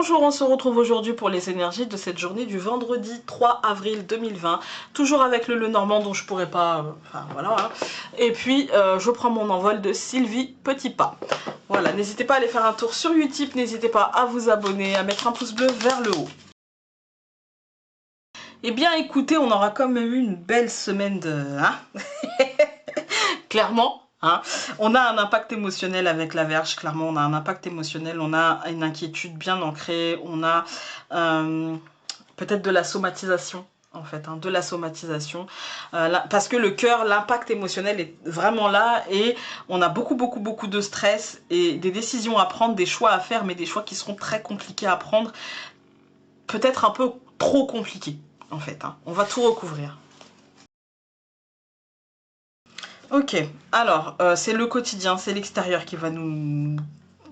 Bonjour, on se retrouve aujourd'hui pour les énergies de cette journée du vendredi 3 avril 2020. Toujours avec le Lenormand dont je pourrais pas... enfin voilà. Hein. Et puis je prends mon envol de Sylvie Petitpas. Voilà, n'hésitez pas à aller faire un tour sur Utip, n'hésitez pas à vous abonner, à mettre un pouce bleu vers le haut. Eh bien écoutez, on aura quand même eu une belle semaine de... Hein clairement. Hein. On a un impact émotionnel avec la Vierge, clairement on a un impact émotionnel, on a une inquiétude bien ancrée, on a peut-être de la somatisation en fait, hein, de la somatisation, parce que le cœur, l'impact émotionnel est vraiment là et on a beaucoup de stress et des décisions à prendre, des choix à faire, mais des choix qui seront très compliqués à prendre, peut-être un peu trop compliqués en fait, hein. On va tout recouvrir. Ok, alors c'est le quotidien, c'est l'extérieur qui va nous...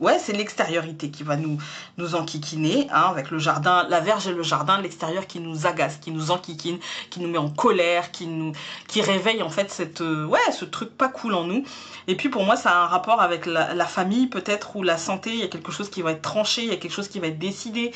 Ouais, c'est l'extériorité qui va nous enquiquiner, hein, avec le jardin, la Vierge et le jardin, l'extérieur qui nous agace, qui nous enquiquine, qui nous met en colère, qui réveille en fait cette, ouais, ce truc pas cool en nous. Et puis pour moi, ça a un rapport avec la famille peut-être, ou la santé, il y a quelque chose qui va être tranché, il y a quelque chose qui va être décidé,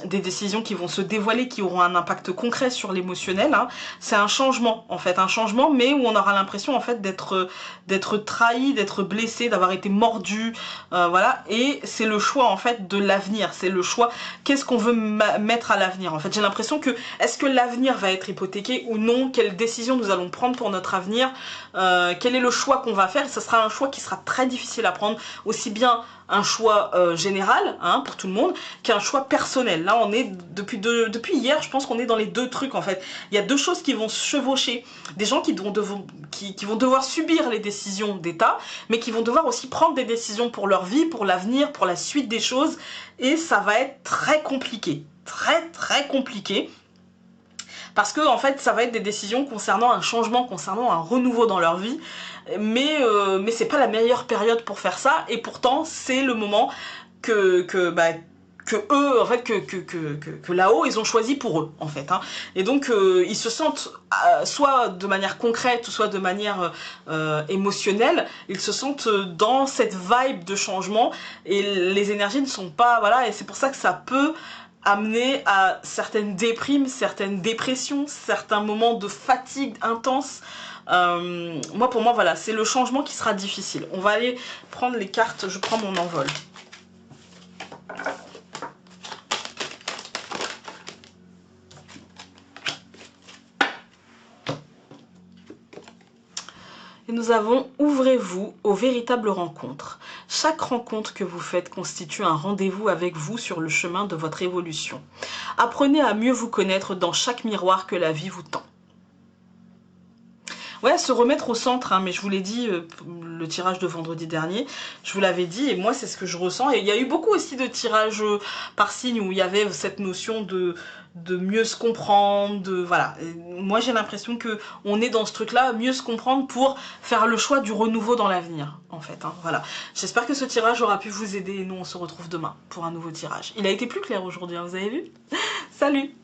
des décisions qui vont se dévoiler, qui auront un impact concret sur l'émotionnel. Hein. C'est un changement en fait, un changement, mais où on aura l'impression en fait d'être trahi, d'être blessé, d'avoir été mordu. Voilà, et c'est le choix en fait de l'avenir, c'est le choix, qu'est-ce qu'on veut mettre à l'avenir en fait. J'ai l'impression que, est-ce que l'avenir va être hypothéqué ou non, quelle décision nous allons prendre pour notre avenir, quel est le choix qu'on va faire. Ce sera un choix qui sera très difficile à prendre, aussi bien un choix général, hein, pour tout le monde, qu'un choix personnel. Là on est, depuis hier, je pense qu'on est dans les deux trucs en fait. Il y a deux choses qui vont se chevaucher, des gens qui vont devoir subir les décisions d'État, mais qui vont devoir aussi prendre des décisions pour leur vie, pour l'avenir, pour la suite des choses, et ça va être très compliqué, très compliqué, parce que en fait ça va être des décisions concernant un changement, concernant un renouveau dans leur vie, mais c'est pas la meilleure période pour faire ça, et pourtant c'est le moment que eux, en fait, que là-haut, ils ont choisi pour eux, en fait. Hein. Et donc, ils se sentent, soit de manière concrète, soit de manière émotionnelle, ils se sentent dans cette vibe de changement, et les énergies ne sont pas, voilà, et c'est pour ça que ça peut amener à certaines déprimes, certaines dépressions, certains moments de fatigue intense. Pour moi, voilà, c'est le changement qui sera difficile. On va aller prendre les cartes, je prends mon envol. Et nous avons « Ouvrez-vous aux véritables rencontres ». Chaque rencontre que vous faites constitue un rendez-vous avec vous sur le chemin de votre évolution. Apprenez à mieux vous connaître dans chaque miroir que la vie vous tend. Ouais, se remettre au centre, hein, mais je vous l'ai dit, le tirage de vendredi dernier, je vous l'avais dit, et moi c'est ce que je ressens. Et il y a eu beaucoup aussi de tirages par signe où il y avait cette notion de mieux se comprendre, voilà. Et moi j'ai l'impression que on est dans ce truc-là, mieux se comprendre pour faire le choix du renouveau dans l'avenir, en fait. Hein, voilà. J'espère que ce tirage aura pu vous aider, et nous on se retrouve demain pour un nouveau tirage. Il a été plus clair aujourd'hui, hein, vous avez vu? Salut!